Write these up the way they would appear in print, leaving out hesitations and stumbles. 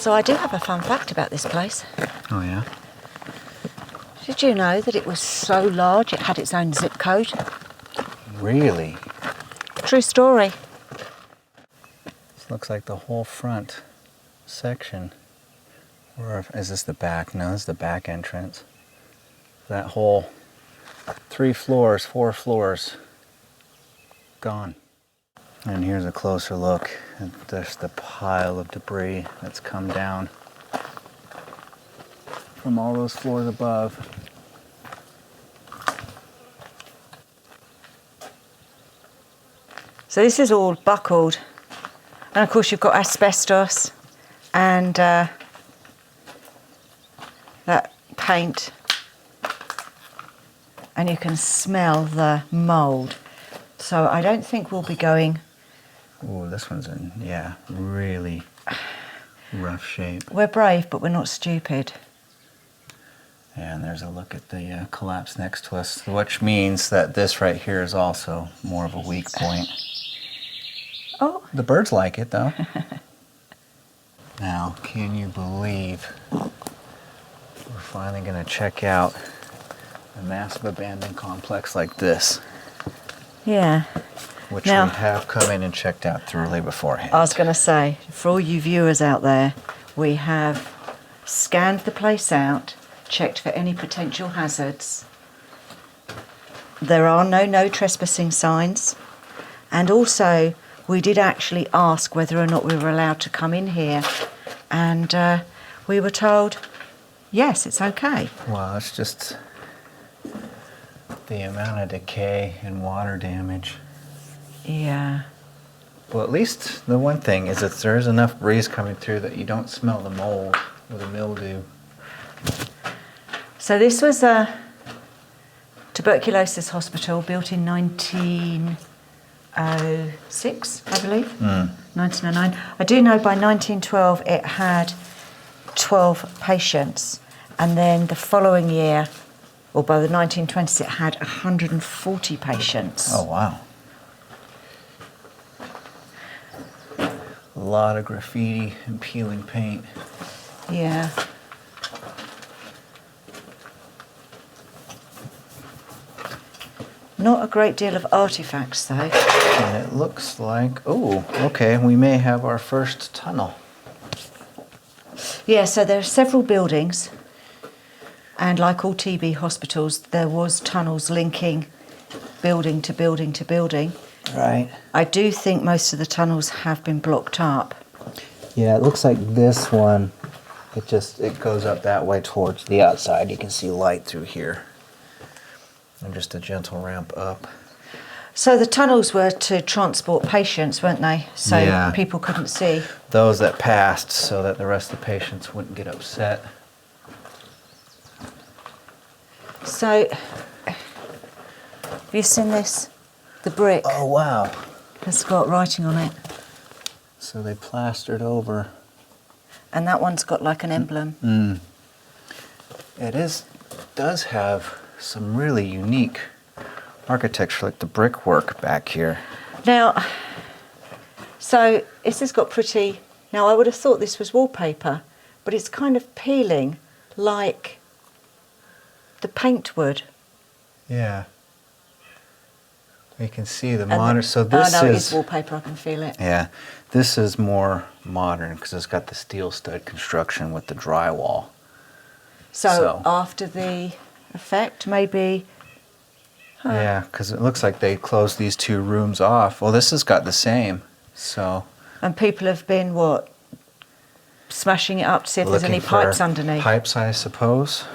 So I do have a fun fact about this place. Oh, yeah? Did you know that it was so large it had its own zip code? Really? True story. This looks like the whole front section. Or is this the back? No, this is the back entrance. That whole 3 floors, 4 floors, gone. And here's a closer look at just the pile of debris that's come down from all those floors above. So this is all buckled. And of course you've got asbestos and that paint. And you can smell the mould. So I don't think we'll be going... Oh, this one's in, yeah, really rough shape. We're brave, but we're not stupid. And there's a look at the collapse next to us, which means that this right here is also more of a weak point. Oh. The birds like it, though. Now, can you believe we're finally going to check out a massive abandoned complex like this? Yeah. Which now, we have come in and checked out thoroughly beforehand. I was going to say, for all you viewers out there, we have scanned the place out, checked for any potential hazards. There are no trespassing signs. And also, we did actually ask whether or not we were allowed to come in here. And we were told, yes, it's okay. Well, it's just the amount of decay and water damage. Yeah. Well, at least the one thing is that there's enough breeze coming through that you don't smell the mold or the mildew. So this was a tuberculosis hospital built in 1906, I believe. 1909. I do know by 1912 it had 12 patients, and then the following year, or by the 1920s, it had 140 patients. Oh, wow. A lot of graffiti and peeling paint. Yeah. Not a great deal of artefacts, though. And it looks like, oh, okay, we may have our first tunnel. Yeah, so there are several buildings, and like all TB hospitals, there was tunnels linking building to building to building. Right. I do think most of the tunnels have been blocked up. Yeah, it looks like this one, it goes up that way towards the outside. You can see light through here. And just a gentle ramp up. So the tunnels were to transport patients, weren't they? So yeah. People couldn't see. Those that passed so that the rest of the patients wouldn't get upset. So, have you seen this? The brick. Oh, wow. It's got writing on it. So they plastered over. And that one's got like an emblem. It does have some really unique architecture, like the brickwork back here. Now, so this has got pretty... Now, I would have thought this was wallpaper, but it's kind of peeling like the paint would. Yeah. You can see the modern... So this oh, no, it is wallpaper. I can feel it. Yeah. This is more modern because it's got the steel stud construction with the drywall. So after the effect, maybe... Huh. Yeah, because it looks like they closed these 2 rooms off. Well, this has got the same, so... And people have been, what, smashing it up to see if there's any pipes underneath? Pipes, I suppose.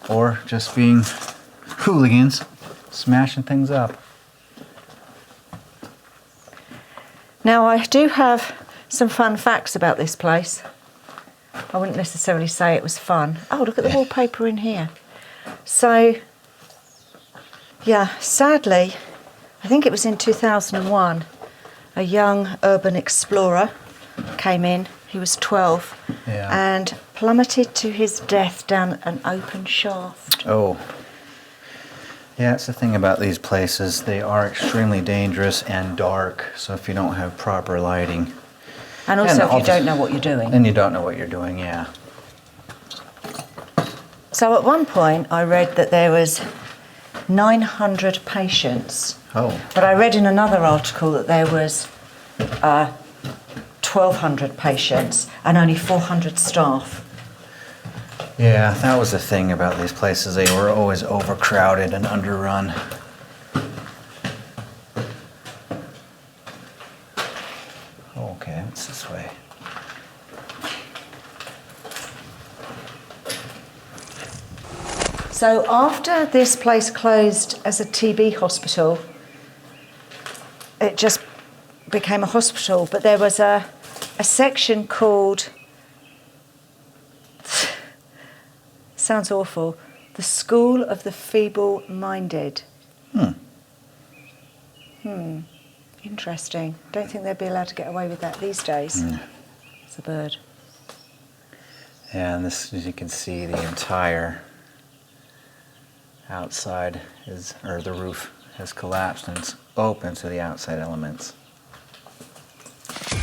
Or just being hooligans, smashing things up. Now, I do have some fun facts about this place. I wouldn't necessarily say it was fun. Oh, look at the wallpaper in here. So, yeah, sadly, I think it was in 2001, a young urban explorer came in. He was 12 and plummeted to his death down an open shaft. Oh. Yeah, that's the thing about these places. They are extremely dangerous and dark, so if you don't have proper lighting, And also if you don't know what you're doing. And you don't know what you're doing, yeah. So at one point I read that there was 900 patients. Oh. But I read in another article that there was 1,200 patients and only 400 staff. Yeah, that was the thing about these places. They were always overcrowded and underrun. Okay, it's this way. So after this place closed as a TB hospital, it just became a hospital, but there was a section called, sounds awful, the School of the Feeble Minded. Interesting. Don't think they'd be allowed to get away with that these days. It's a bird. Yeah, and this, as you can see, the entire outside is, or the roof has collapsed and it's open to the outside elements.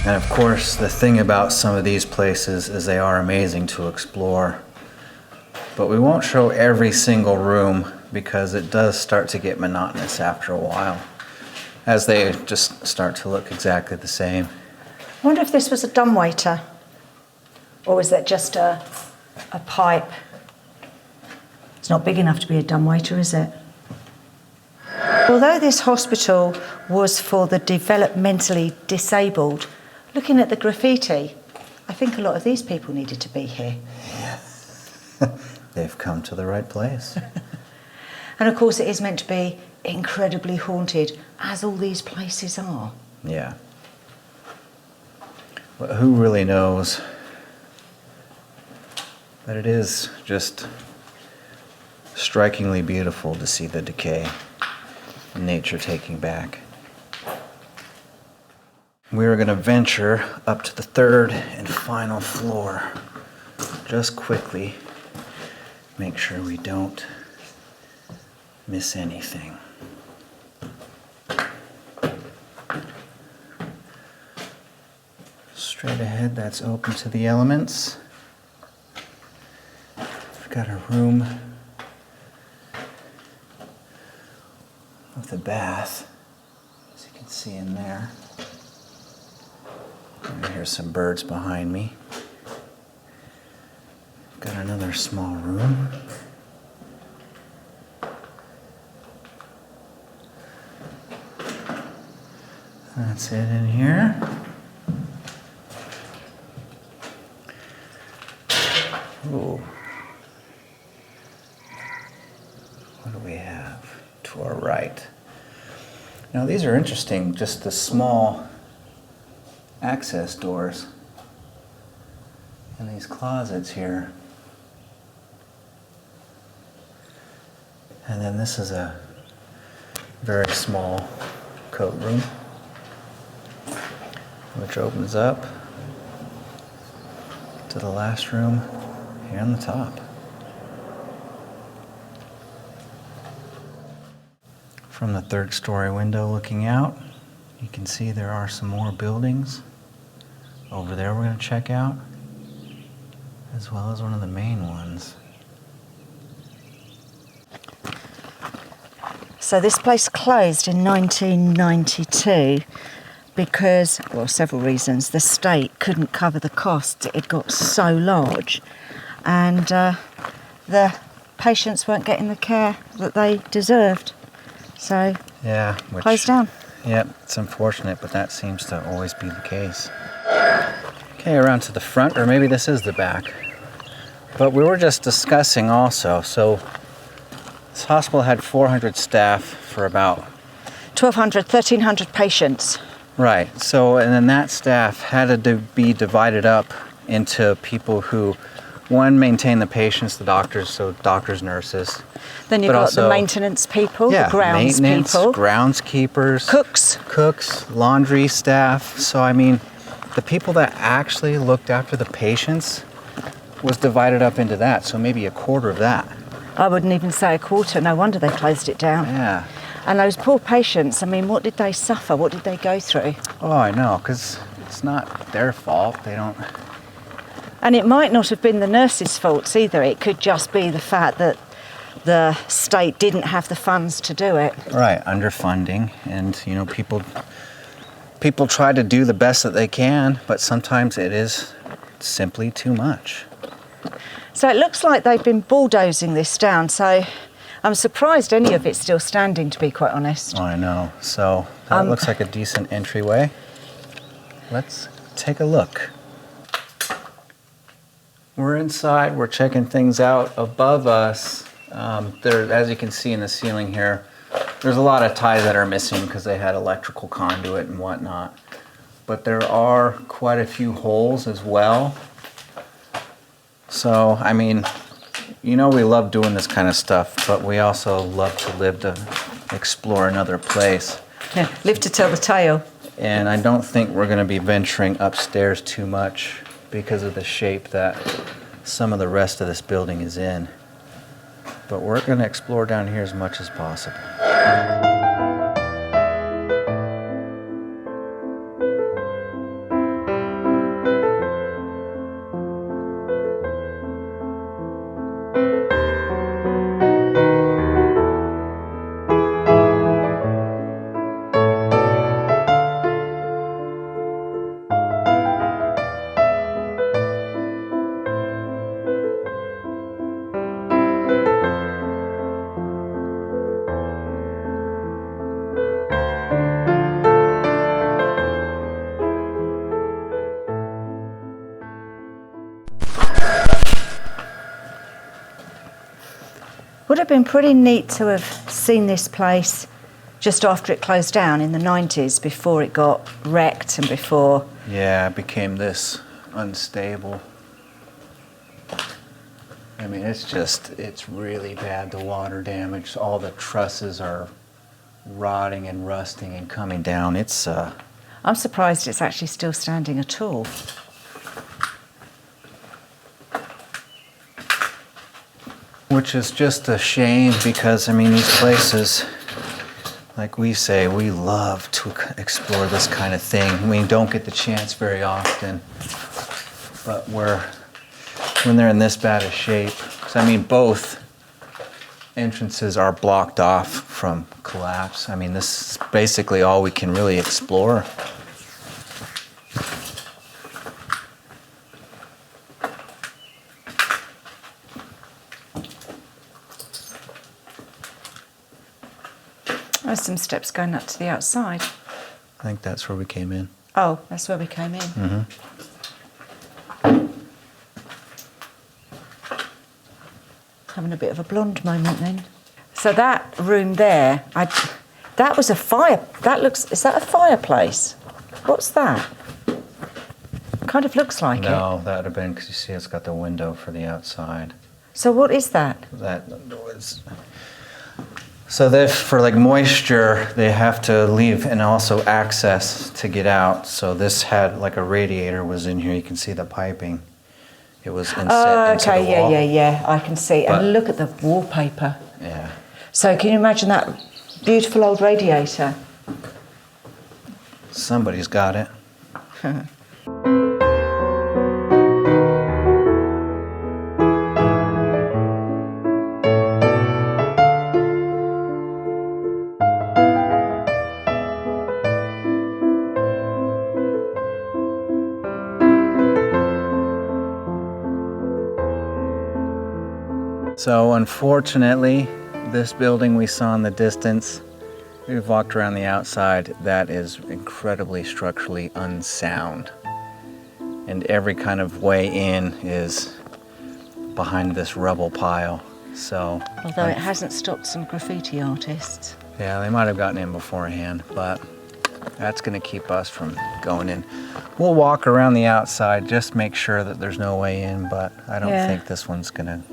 And of course, the thing about some of these places is they are amazing to explore. But we won't show every single room because it does start to get monotonous after a while, as they just start to look exactly the same. I wonder if this was a dumbwaiter, or was that just a pipe? It's not big enough to be a dumbwaiter, is it? Although this hospital was for the developmentally disabled, looking at the graffiti, I think a lot of these people needed to be here. Yeah. They've come to the right place. And of course it is meant to be incredibly haunted, as all these places are. Yeah. But who really knows? But it is just strikingly beautiful to see the decay and nature taking back. We are going to venture up to the third and final floor. Just quickly make sure we don't miss anything. Straight ahead, that's open to the elements. We've got a room with a bath, as you can see in there. And here's some birds behind me. We've got another small room. That's it in here. Ooh. What do we have to our right? Now these are interesting, just the small access doors and these closets here. And then this is a very small coat room, which opens up to the last room here on the top. From the third story window looking out, you can see there are some more buildings. Over there we're going to check out, as well as one of the main ones. So this place closed in 1992 because, well, several reasons. The state couldn't cover the costs. It got so large, and the patients weren't getting the care that they deserved. So yeah, closed down. Yep, it's unfortunate, but that seems to always be the case. Okay, around to the front, or maybe this is the back. But we were just discussing also, so this hospital had 400 staff for about 1,200, 1,300 patients. Right, so and then that staff had to be divided up into people who, one, maintain the patients, the doctors, so doctors, nurses. Then you've got also the maintenance people, yeah, the grounds maintenance, people, groundskeepers, cooks, laundry staff. So I mean, the people that actually looked after the patients was divided up into that. So maybe a quarter of that. I wouldn't even say a quarter. No wonder they closed it down. Yeah. And those poor patients, I mean, what did they suffer? What did they go through? Oh, I know, because it's not their fault. They don't. And it might not have been the nurses' faults either. It could just be the fact that the state didn't have the funds to do it. Right, underfunding, and you know, people try to do the best that they can, but sometimes it is simply too much. So it looks like they've been bulldozing this down, so I'm surprised any of it's still standing, to be quite honest. Oh, I know. So that looks like a decent entryway. Let's take a look. We're inside, we're checking things out. Above us, there, as you can see in the ceiling here, there's a lot of ties that are missing because they had electrical conduit and whatnot. But there are quite a few holes as well. So, I mean, you know, we love doing this kind of stuff, but we also love to live to explore another place. Yeah, live to tell the tale. And I don't think we're going to be venturing upstairs too much because of the shape that some of the rest of this building is in. But we're going to explore down here as much as possible. Would have been pretty neat to have seen this place just after it closed down in the 90s, before it got wrecked and before... Yeah, it became this unstable. I mean, it's really bad, the water damage. All the trusses are rotting and rusting and coming down. It's... I'm surprised it's actually still standing at all. Which is just a shame because, I mean, these places, like we say, we love to explore this kind of thing. We don't get the chance very often, but when they're in this bad a shape, so I mean, both entrances are blocked off from collapse. I mean, this is basically all we can really explore. There's some steps going up to the outside. I think that's where we came in. Oh, that's where we came in. Mm-hmm. Having a bit of a blonde moment then. So that room there, that was a fire. Is that a fireplace? What's that? Kind of looks like it. No, that would have been because you see it's got the window for the outside. So what is that? That was... So for like moisture, they have to leave and also access to get out. So this had like a radiator was in here. You can see the piping. It was inset into the wall. Yeah. I can see. And look at the wallpaper. Yeah. So can you imagine that beautiful old radiator? Somebody's got it. So unfortunately, this building we saw in the distance, we've walked around the outside, that is incredibly structurally unsound. And every kind of way in is behind this rubble pile. So, although it hasn't stopped some graffiti artists. Yeah, they might have gotten in beforehand, but that's gonna keep us from going in. We'll walk around the outside, just make sure that there's no way in, but I don't think this one's gonna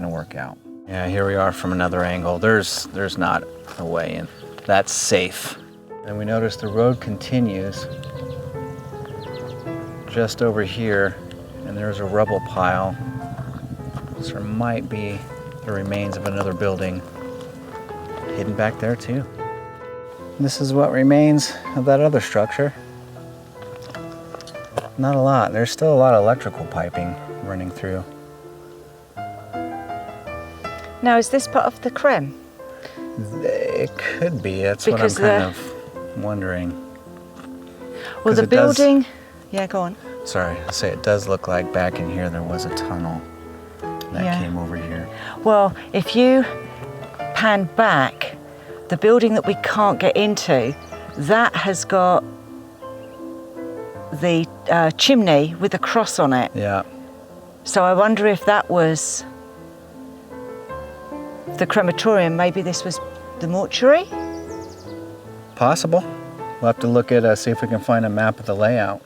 work out. Yeah, here we are from another angle. There's not a way in. That's safe. And we notice the road continues just over here, and there's a rubble pile. So there might be the remains of another building hidden back there too. This is what remains of that other structure. Not a lot. There's still a lot of electrical piping running through. Now, is this part of the creme? It could be. That's Because what I'm kind of wondering. Well, 'Cause the it does- building... Yeah, go on. Sorry, I say it does look like back in here there was a tunnel that Yeah. came over here. Well, if you pan back, the building that we can't get into, that has got the chimney with a cross on it. Yeah. So I wonder if that was the crematorium. Maybe this was the mortuary? Possible. We'll have to look at, see if we can find a map of the layout.